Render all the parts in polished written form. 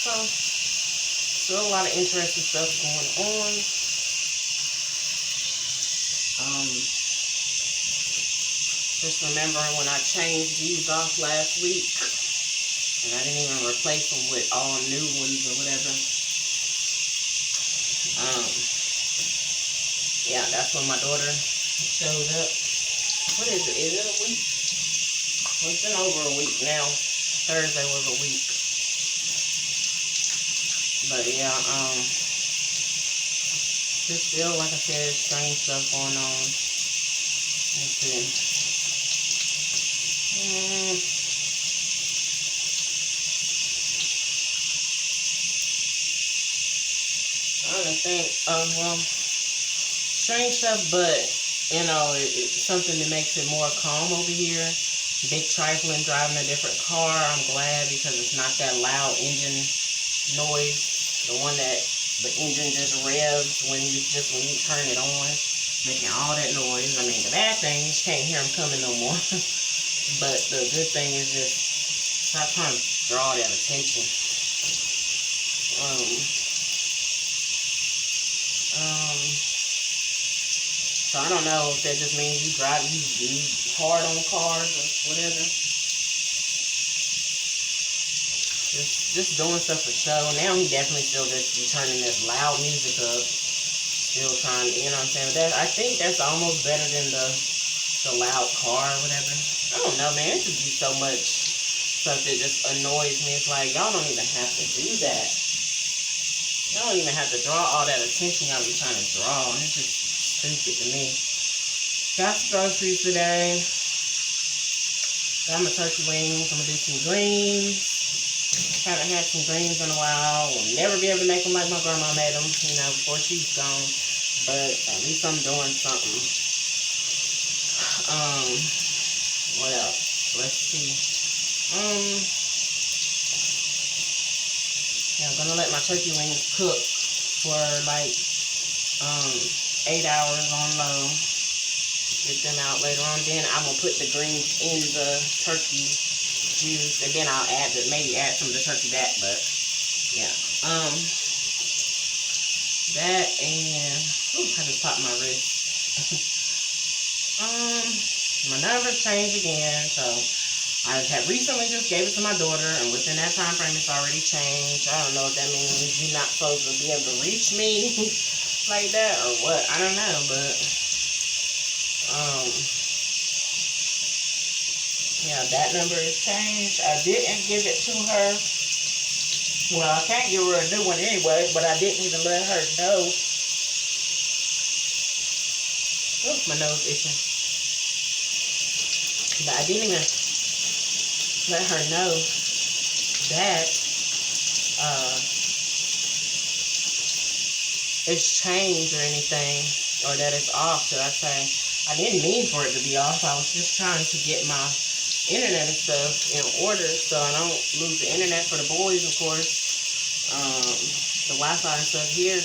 So, still a lot of interesting stuff going on. Just remembering when I changed these off last week, and I didn't even replace them with all new ones or whatever. Yeah, that's when my daughter showed up. What is it? Is it a week? Well, it's been over a week now. Thursday was a week. But yeah, just still, like I said, strange stuff going on. Let's see. I don't think, well, strange stuff, but, you know, it's something that makes it more calm over here. Big trifling, driving a different car. I'm glad because it's not that loud engine noise. The one that the engine just revs when you turn it on, making all that noise. I mean, the bad thing is you can't hear them coming no more. But the good thing is just stop trying to draw that attention. So I don't know if that just means you hard on cars or whatever. Just doing stuff for show. Now he definitely still just be turning this loud music up. Still trying, you know what I'm saying? That, I think that's almost better than the loud car or whatever. I don't know, man. It just be so much stuff that just annoys me. It's like, y'all don't even have to do that. Y'all don't even have to draw all that attention y'all be trying to draw. It's just stupid to me. Got some groceries today. Got my turkey wings. I'm gonna do some greens. Haven't had some greens in a while. Will never be able to make them like my grandma made them, you know, before she's gone. But at least I'm doing something. What else? Let's see. Yeah, I'm gonna let my turkey wings cook for like 8 hours on low. Get them out later on. Then I'm gonna put the greens in the turkey juice, and then I'll maybe add some of the turkey back. But yeah, that and I just popped my wrist. My numbers changed again, so I have recently just gave it to my daughter, and within that time frame, it's already changed. I don't know if that means you're not supposed to be able to reach me like that or what. I don't know, but yeah, that number is changed. I didn't give it to her. Well, I can't give her a new one anyway, but I didn't even let her know. Oh, my nose itching. But I didn't even let her know that it's changed or anything, or that it's off, should I say. I didn't mean for it to be off. I was just trying to get my internet and stuff in order so I don't lose the internet for the boys, of course. The Wi-Fi and stuff here,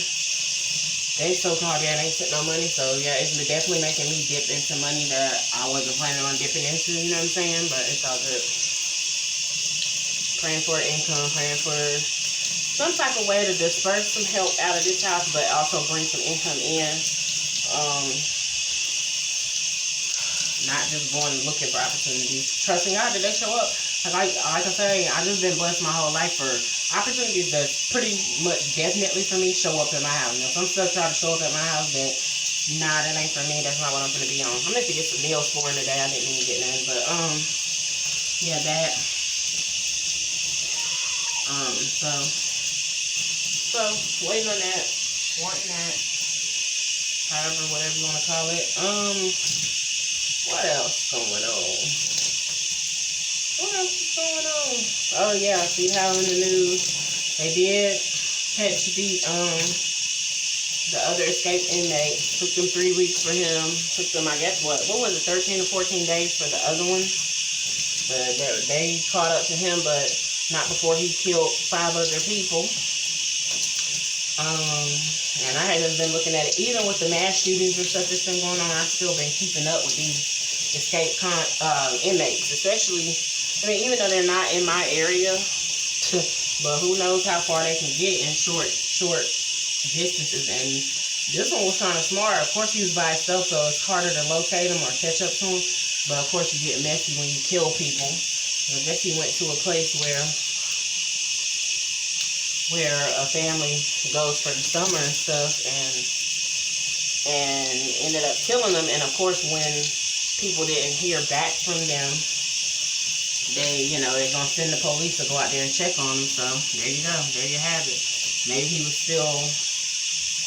they so-called, yeah, they ain't sent no money, so yeah, it's definitely making me dip into money that I wasn't planning on dipping into, you know what I'm saying? But it's all good. Praying for income, praying for some type of way to disperse some help out of this house, but also bring some income in. Not just going looking for opportunities. Trusting God that they show up. Like I say, I just been blessed my whole life for opportunities that pretty much definitely for me show up at my house. You know, some stuff try to show up at my house that, nah, that ain't for me. That's not what I'm gonna be on. I meant to get some meals for him today. I didn't mean to get none, but yeah, that. So waiting on that, wanting that, however, whatever you want to call it. What else going on? What else is going on? Oh yeah, see how in the news they did catch the other escaped inmate. Took them 3 weeks for him. Took them, I guess, what was it, 13 or 14 days for the other one. But they caught up to him, but not before he killed 5 other people. And I have been looking at it, even with the mass shootings and stuff that's been going on. I've still been keeping up with these escaped inmates, especially. I mean, even though they're not in my area But who knows how far they can get in short distances. And this one was kind of smart. Of course, he was by himself, so it's harder to locate him or catch up to him. But of course, you get messy when you kill people. I guess he went to a place where a family goes for the summer and stuff, and ended up killing them. And of course, when people didn't hear back from them, they're gonna send the police to go out there and check on them. So there you go, there you have it. Maybe he was still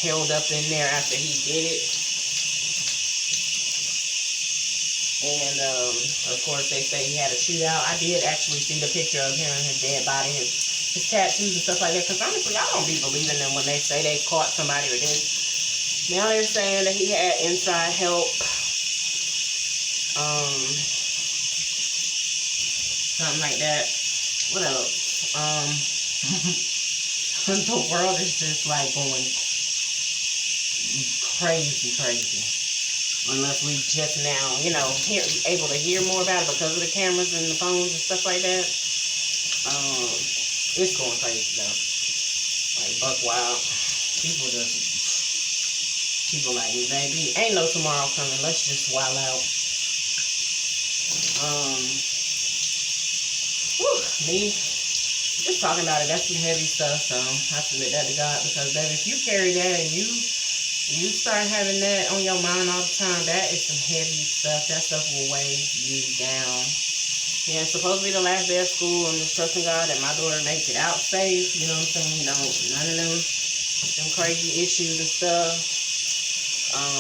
held up in there after he did it. And of course, they say he had a shootout. I did actually see the picture of him and his dead body, his tattoos and stuff like that. Because honestly, I don't be believing them when they say they caught somebody or this. Now they're saying that he had inside help. Something like that. What else? The world is just like going crazy. Unless we just now, able to hear more about it because of the cameras and the phones and stuff like that. It's going crazy though. Like buck wild. People like me, baby. Ain't no tomorrow coming. Let's just wild out. Me just talking about it, that's some heavy stuff, so I submit that to God, because baby, if you carry that and you start having that on your mind all the time, that is some heavy stuff. That stuff will weigh you down. Yeah, it's supposed to be the last day of school. I'm just trusting God that my daughter makes it out safe, you know what I'm saying? None of them crazy issues and stuff.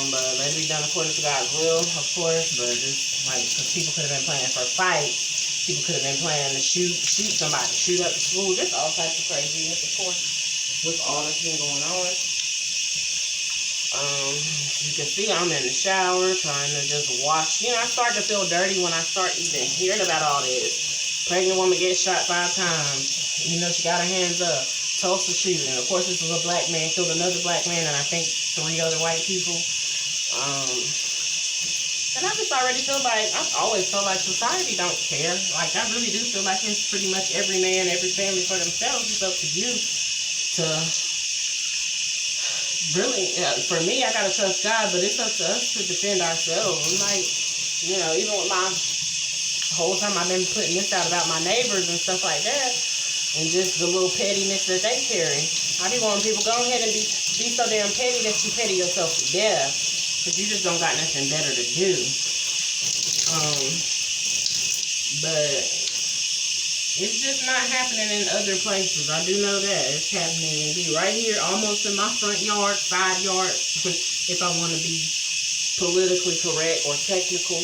But let it be done according to God's will, of course, but just like, because people could have been planning for fights. People could have been planning to shoot somebody, shoot up the school, just all types of craziness, of course, with all that's been going on. You can see I'm in the shower trying to just wash. I start to feel dirty when I start even hearing about all this. Pregnant woman gets shot 5 times. She got her hands up. Tulsa shooting. Of course, this was a black man, killed another black man, and I think 3 other white people. And I just already feel like, I've always felt like society don't care. Like, I really do feel like it's pretty much every man, every family for themselves. It's up to you to really, for me, I gotta trust God, but it's up to us to defend ourselves. I'm like, even with my whole time I've been putting this out about my neighbors and stuff like that, and just the little pettiness that they carry. I be wanting people, go ahead and be so damn petty that you petty yourself to death. Because you just don't got nothing better to do. But it's just not happening in other places. I do know that. It's happening right here, almost in my front yard, side yard, if I want to be politically correct or technical.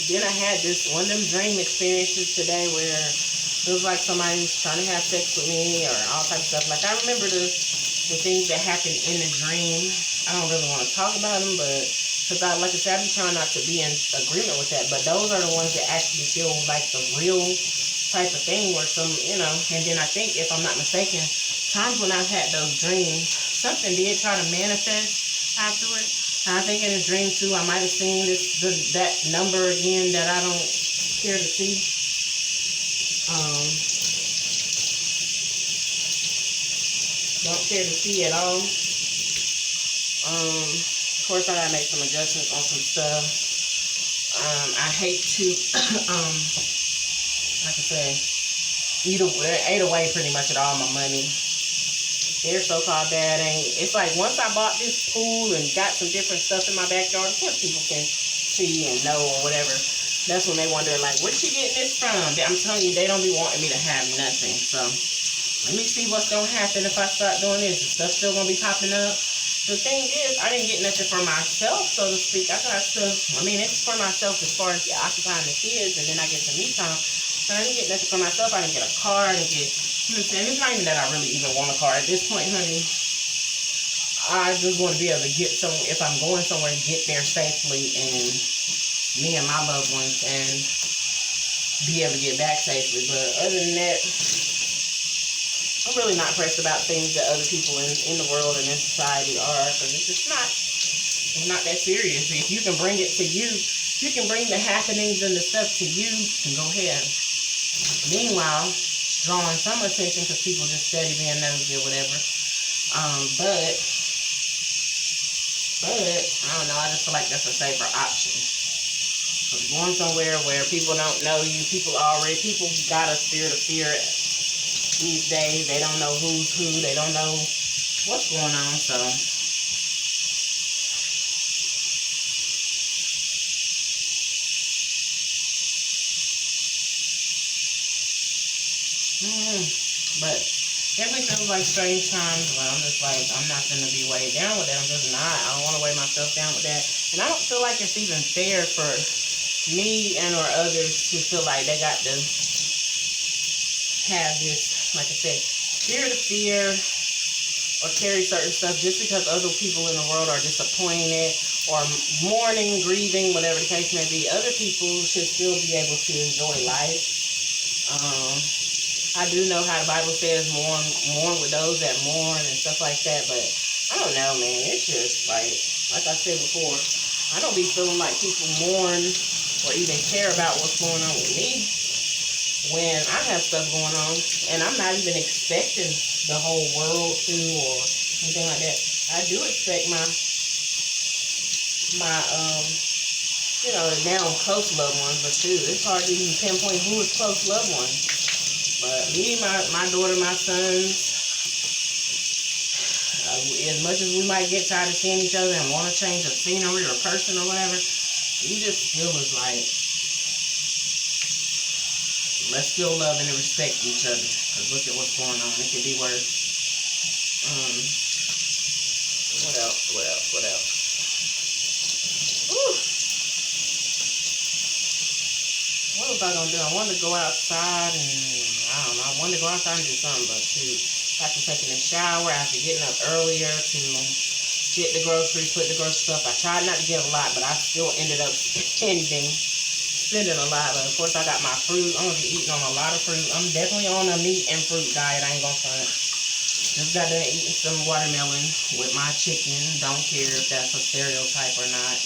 Then I had one of them dream experiences today where it was like somebody was trying to have sex with me or all types of stuff. Like, I remember the things that happened in the dream. I don't really want to talk about them, but because like I said, I be trying not to be in agreement with that. But those are the ones that actually feel like the real type of thing where and then I think, if I'm not mistaken, times when I've had those dreams, something did try to manifest afterward. And I think in this dream too, I might have seen that number again that I don't care to see. Don't care to see at all. Of course, I gotta make some adjustments on some stuff. I hate to, like I say, ate away pretty much at all my money. Their so-called dad it's like, once I bought this pool and got some different stuff in my backyard, of course people can see and know or whatever. That's when they wonder, like, where's she getting this from? I'm telling you, they don't be wanting me to have nothing. So, let me see what's going to happen if I start doing this. The stuff's still going to be popping up. The thing is, I didn't get nothing for myself, so to speak. I got stuff, it's for myself as far as occupying the kids, and then I get some me time. So I didn't get nothing for myself. I didn't get a car. I didn't get, it's not even that I really even want a car. At this point, honey, I just want to be able to get somewhere, if I'm going somewhere, get there safely, and me and my loved ones, and be able to get back safely. But other than that, I'm really not pressed about things that other people in the world and in society are, because it's not that serious. If you can bring it to you, you can bring the happenings and the stuff to you, and go ahead. Meanwhile, drawing some attention because people just steady being nosy or whatever. But I don't know. I just feel like that's a safer option. Cause going somewhere where people don't know you, people got a spirit of fear these days. They don't know who's who. They don't know what's going on. So. But definitely feels like strange times where I'm just like, I'm not going to be weighed down with that. I'm just not. I don't want to weigh myself down with that. And I don't feel like it's even fair for me and or others to feel like they got to have this, like I said, spirit of fear or carry certain stuff just because other people in the world are disappointed or mourning, grieving, whatever the case may be. Other people should still be able to enjoy life. I do know how the Bible says mourn with those that mourn and stuff like that, but I don't know, man. It's just like I said before, I don't be feeling like people mourn or even care about what's going on with me when I have stuff going on, and I'm not even expecting the whole world to or anything like that. I do expect my you know, now close loved ones, but too, it's hard to even pinpoint who is close loved ones. But me, my daughter, my sons, as much as we might get tired of seeing each other and want to change of scenery or person or whatever, you just still is like, let's still love and respect each other. Because look at what's going on. It could be worse. What else? Whew. What was I going to do? I wanted to go outside and, I don't know, I wanted to go outside and do something, but shoot, after taking a shower, after getting up earlier to get the groceries, put the grocery stuff, I tried not to get a lot, but I still ended up spending a lot. But of course, I got my fruit. I'm going to be eating on a lot of fruit. I'm definitely on a meat and fruit diet. I ain't going to front. Just got done eating some watermelon with my chicken. Don't care if that's a stereotype or not.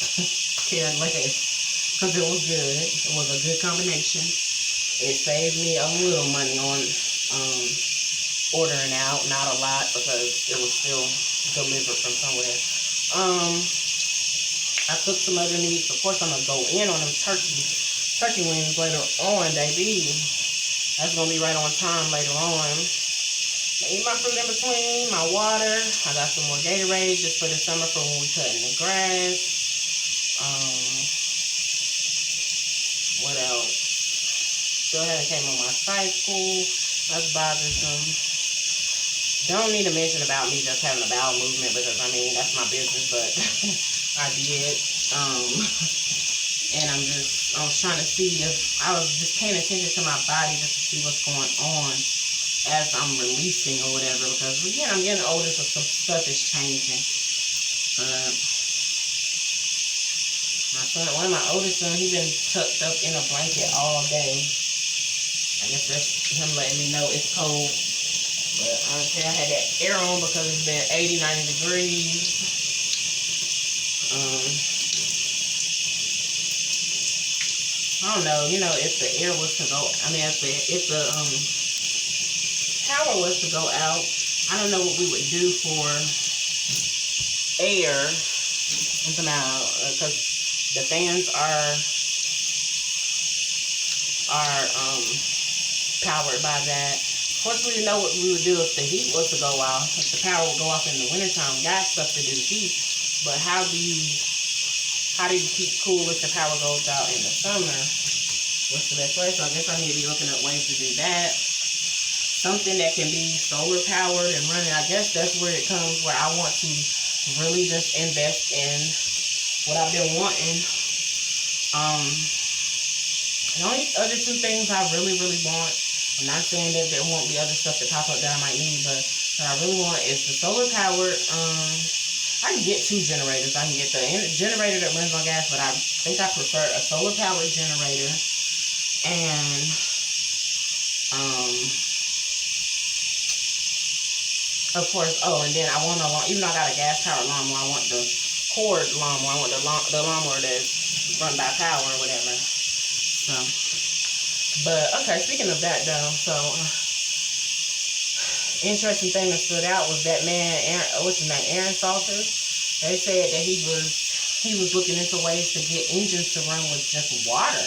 Care less. Because it was good. It was a good combination. It saved me a little money on ordering out. Not a lot because it was still delivered from somewhere. I cooked some other meats. Of course, I'm going to go in on them turkey wings later on, baby. That's going to be right on time later on. I eat my fruit in between, my water. I got some more Gatorade just for the summer for when we cutting the grass. What else? Still haven't came on my cycle. That's bothersome. Don't need to mention about me just having a bowel movement because, I mean, that's my business, but I did. And I was trying to see if, I was just paying attention to my body just to see what's going on as I'm releasing or whatever, because, again, I'm getting older, so some stuff is changing. My son, one of my oldest sons, he's been tucked up in a blanket all day. I guess that's him letting me know it's cold. But honestly, I had that air on because it's been 80, 90 degrees. I don't know, you know, if the air was to go, I mean, if the power was to go out, I don't know what we would do for air. Because the fans are powered by that. Of course, we know what we would do if the heat was to go off. If the power would go off in the wintertime, we got stuff to do heat. But how do you keep cool if the power goes out in the summer? What's the best way? So I guess I need to be looking at ways to do that. Something that can be solar powered and running. I guess that's where it comes, where I want to really just invest in what I've been wanting. The only other two things I really, really want, I'm not saying that there won't be other stuff that pop up that I might need, but what I really want is the solar powered, I can get two generators. I can get the generator that runs on gas, but I think I prefer a solar powered generator. And, of course, and then I want even though I got a gas powered lawnmower, I want the cord lawnmower. I want the lawnmower that's run by power or whatever. So But okay, speaking of that though, so interesting thing that stood out was that man, Aaron, what's his name, Aaron Salters. They said that he was looking into ways to get engines to run with just water.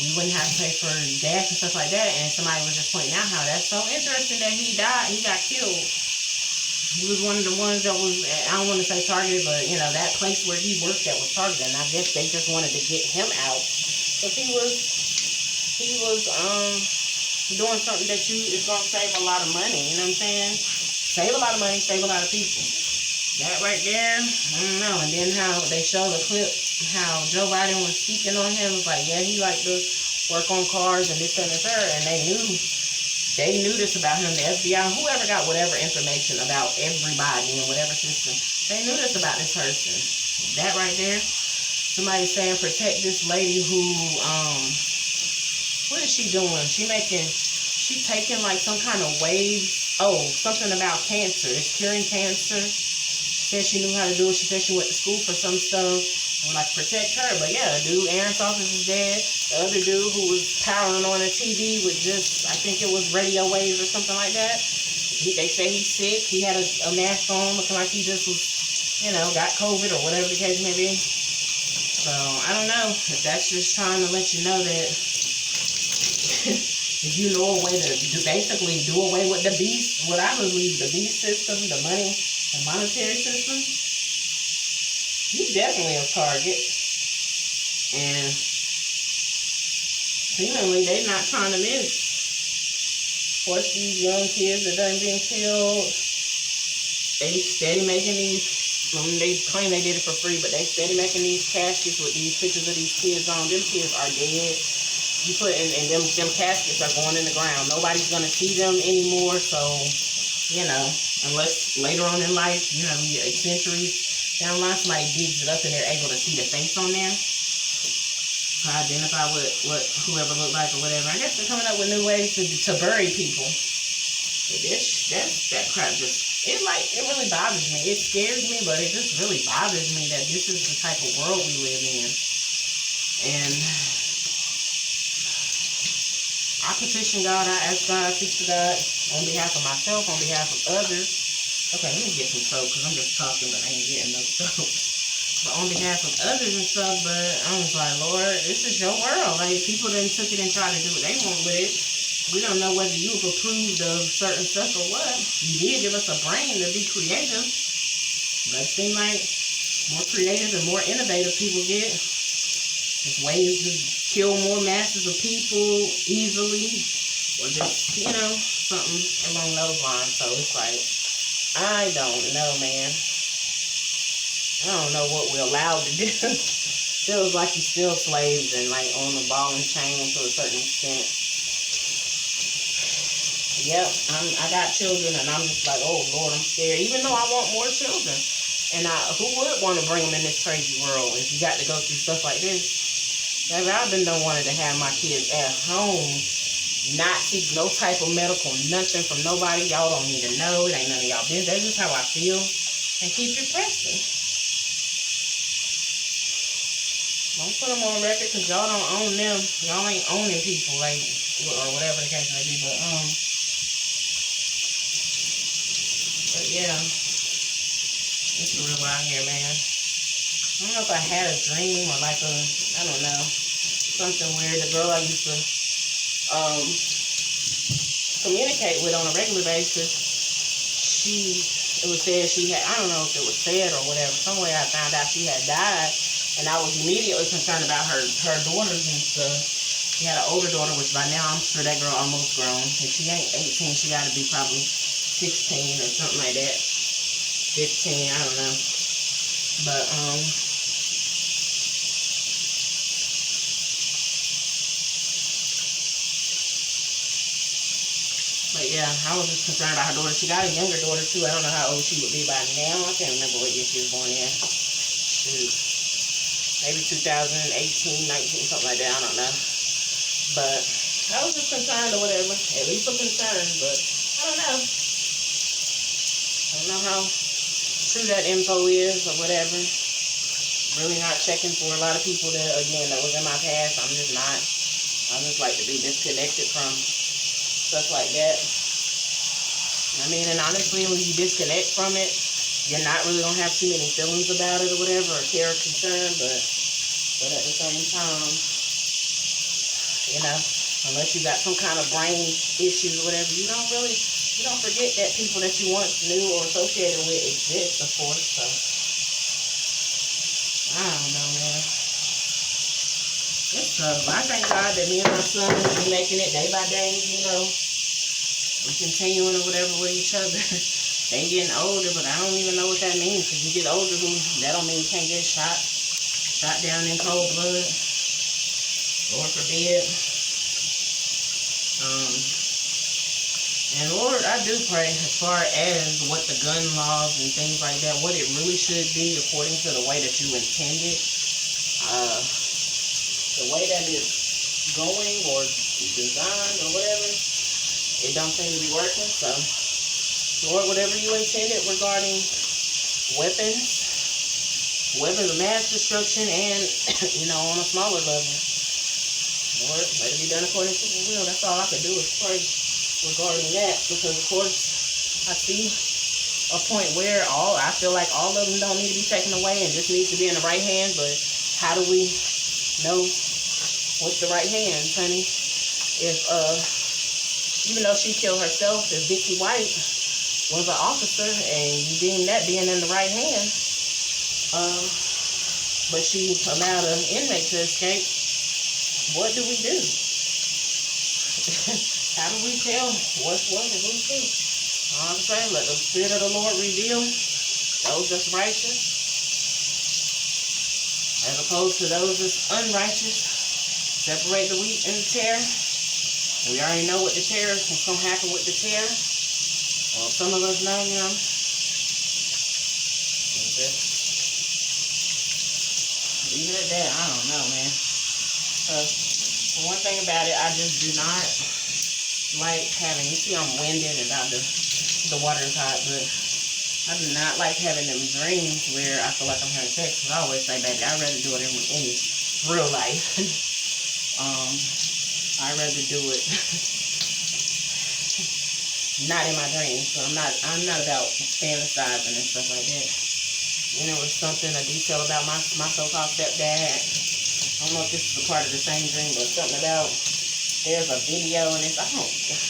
We wouldn't have to pay for gas and stuff like that. And somebody was just pointing out how that's so interesting that he died. He got killed. He was one of the ones that was, I don't want to say targeted, but you know, that place where he worked that was targeted. And I guess they just wanted to get him out. Because he was doing something that is going to save a lot of money. You know what I'm saying? Save a lot of money, save a lot of people. That right there, I don't know. And then how they show the clip, how Joe Biden was speaking on him. It was like, yeah, he liked to work on cars and this and the third. And they knew this about him. The FBI, whoever got whatever information about everybody in whatever system, they knew this about this person. That right there, somebody saying protect this lady who, what is she doing? She taking like some kind of waves. Oh, something about cancer. It's curing cancer. Said she knew how to do it. She said she went to school for some stuff. And like protect her. But yeah, dude, Aaron Salters is dead. The other dude who was powering on a TV with just, I think it was radio waves or something like that. They say he's sick. He had a mask on, looking like he just was, you know, got COVID or whatever the case may be. So I don't know if that's just trying to let you know that if you know a way to basically do away with the beast, what I believe, the beast system, the money, the monetary system, you definitely a target. And seemingly they not trying to miss. Of course, these young kids that done been killed, they steady making these, they claim they did it for free, but they steady making these caskets with these pictures of these kids on. Them kids are dead. You put in, and them caskets are going in the ground. Nobody's gonna see them anymore. So, you know, unless later on in life, you know, centuries down the line, somebody digs it up and they're able to see the face on there to identify what whoever looked like or whatever. I guess they're coming up with new ways to bury people. But that crap just, it really bothers me. It scares me, but it just really bothers me that this is the type of world we live in. And I petition God, I ask God, I speak to God on behalf of myself, on behalf of others. Okay, let me get some soap, because I'm just talking, but I ain't getting no soap. But on behalf of others and stuff, but I was like, Lord, this is your world. Like, people done took it and tried to do what they want with it. We don't know whether you've approved of certain stuff or what. You did give us a brain to be creative. But it seems like more creative and more innovative people get, there's ways to kill more masses of people easily. Or just, you know, something along those lines. So it's like, I don't know, man. I don't know what we're allowed to do. Feels like you're still slaves and like on the ball and chain to a certain extent. Yep, I got children and I'm just like, oh Lord, I'm scared. Even though I want more children. And who would want to bring them in this crazy world if you got to go through stuff like this? I've been done wanted to have my kids at home. Not seek no type of medical, nothing from nobody. Y'all don't need to know. It ain't none of y'all business. That's just how I feel. And keep it pressing. Don't put them on record because y'all don't own them. Y'all ain't owning people, like, or whatever the case may be. But yeah, it's real out here, man. I don't know if I had a dream or like I don't know, something weird. The girl I used to communicate with on a regular basis, it was said she had, I don't know if it was said or whatever, somewhere I found out she had died, and I was immediately concerned about her daughters and stuff. She had an older daughter, which by now I'm sure that girl almost grown. If she ain't 18, she got to be probably 16 or something like that. 15, I don't know. But, yeah, I was just concerned about her daughter. She got a younger daughter, too. I don't know how old she would be by now. I can't remember what year she was born in. Shoot. Maybe 2018, 19, something like that. I don't know. But I was just concerned or whatever. At least a concern, but I don't know. I don't know how true that info is or whatever. Really not checking for a lot of people that, again, that was in my past. I'm just not. I just like to be disconnected from stuff like that. I mean, and honestly, when you disconnect from it, you're not really gonna have too many feelings about it or whatever, or care or concern. But at the same time, you know, unless you got some kind of brain issues or whatever, you don't forget that people that you once knew or associated with exist, of course. So I don't know, man. It's tough. I thank God that me and my son be making it day by day, you know. We continuing or whatever with each other. They getting older, but I don't even know what that means. Because you get older, that don't mean you can't get shot down in cold blood. Lord forbid. And Lord, I do pray as far as what the gun laws and things like that, what it really should be according to the way that you intended. The way that it's going or designed or whatever, it don't seem to be working. So, Lord, whatever you intended regarding weapons of mass destruction and, you know, on a smaller level, Lord, let it be done according to your will. That's all I can do is pray regarding that, because of course I see a point where I feel like all of them don't need to be taken away and just needs to be in the right hand. But how do we know what's the right hand, honey? If even though she killed herself, if Vicky White was an officer and you deem that being in the right hand, but she allowed an inmate to escape, what do we do? How do we tell what's what and who's who? I'm saying, let the Spirit of the Lord reveal those that's righteous as opposed to those that's unrighteous. Separate the wheat and the tare. We already know what the tare is, what's going to happen with the tare. Well, some of us know, you know. Even at that, I don't know, man. One thing about it, I just do not like having, you see I'm winded and the water is hot, but I do not like having them dreams where I feel like I'm having sex. Because I always say, baby, I'd rather do it in real life. I'd rather do it not in my dreams. So I'm not about fantasizing and stuff like that. You know, it's something, a detail about my so-called stepdad. I don't know if this is a part of the same dream, but something about there's a video and it's,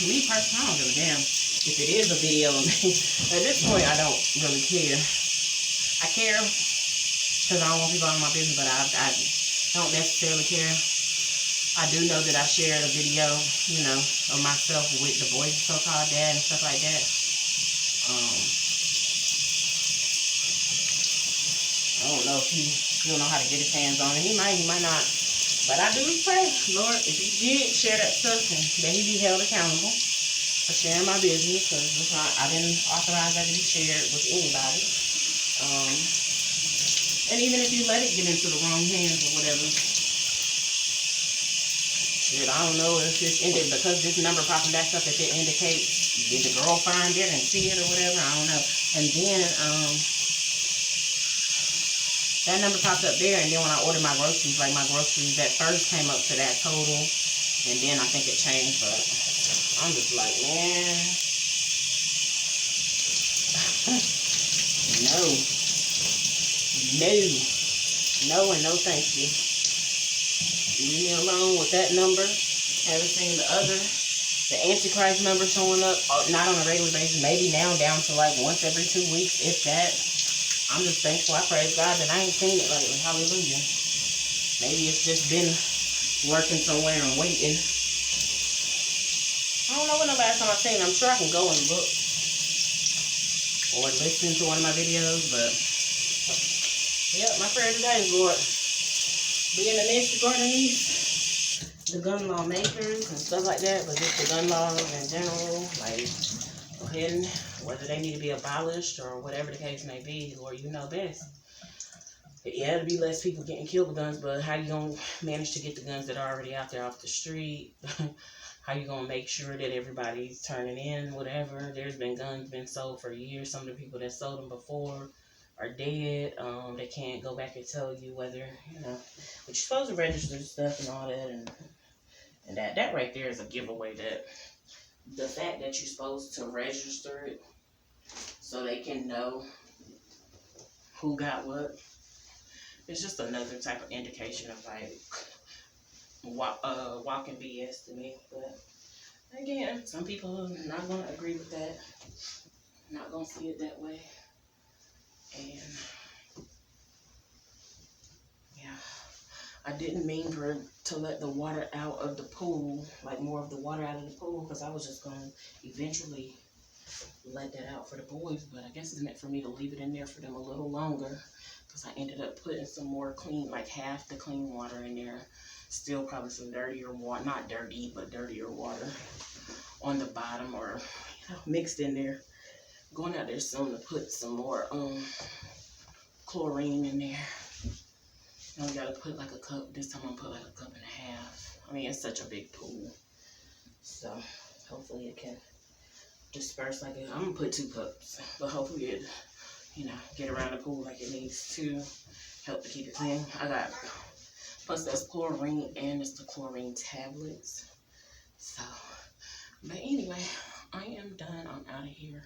me personally, I don't give a damn if it is a video. At this point, I don't really care. I care because I don't want people out of my business, but I don't necessarily care. I do know that I shared a video, you know, of myself with the boys' so-called dad and stuff like that. I don't know if he still know how to get his hands on it. He might not. But I do pray, Lord, if he did share that stuff, and that he be held accountable for sharing my business, because I didn't authorize that to be shared with anybody. And even if you let it get into the wrong hands or whatever, shit, I don't know if it's ended because this number popping back up, if it indicates did the girl find it and see it or whatever, I don't know. And then that number popped up there, and then when I ordered my groceries, like my groceries at first came up to that total, and then I think it changed, but I'm just like, man, no, and no thank you. Leave me alone with that number. Haven't seen the Antichrist number showing up, not on a regular basis, maybe now down to like once every 2 weeks, if that. I'm just thankful, I praise God that I ain't seen it lately. Hallelujah. Maybe it's just been working somewhere and waiting. I don't know when the last time I've seen it. I'm sure I can go and look or listen to one of my videos, but yeah, my prayer today is, Lord, be in the midst regarding the gun law makers and stuff like that, but just the gun laws in general, like, go ahead and whether they need to be abolished or whatever the case may be, Lord, you know best. Yeah, it'll be less people getting killed with guns, but how you gonna manage to get the guns that are already out there off the street? How you gonna make sure that everybody's turning in whatever? There's been guns been sold for years. Some of the people that sold them before are dead. They can't go back and tell you whether, you know, but you're supposed to register stuff and all that, And that right there is a giveaway that the fact that you're supposed to register it so they can know who got what. It's just another type of indication of like walking BS to me. But again, some people are not gonna agree with that. Not gonna see it that way. And yeah, I didn't mean to let the water out of the pool, like more of the water out of the pool, because I was just gonna eventually let that out for the boys. But I guess it's meant for me to leave it in there for them a little longer, because I ended up putting some more clean, like half the clean water in there. Still probably some dirtier water, not dirty, but dirtier water on the bottom, or mixed in there. Going out there soon to put some more chlorine in there. I only gotta put like a cup. This time I'm gonna put like a cup and a half. I mean, it's such a big pool, so hopefully it can disperse like it. I'm gonna put 2 cups, but hopefully it, get around the pool like it needs to help to keep it clean. I got, plus that's chlorine and it's the chlorine tablets. So, but anyway, I am done. I'm out of here.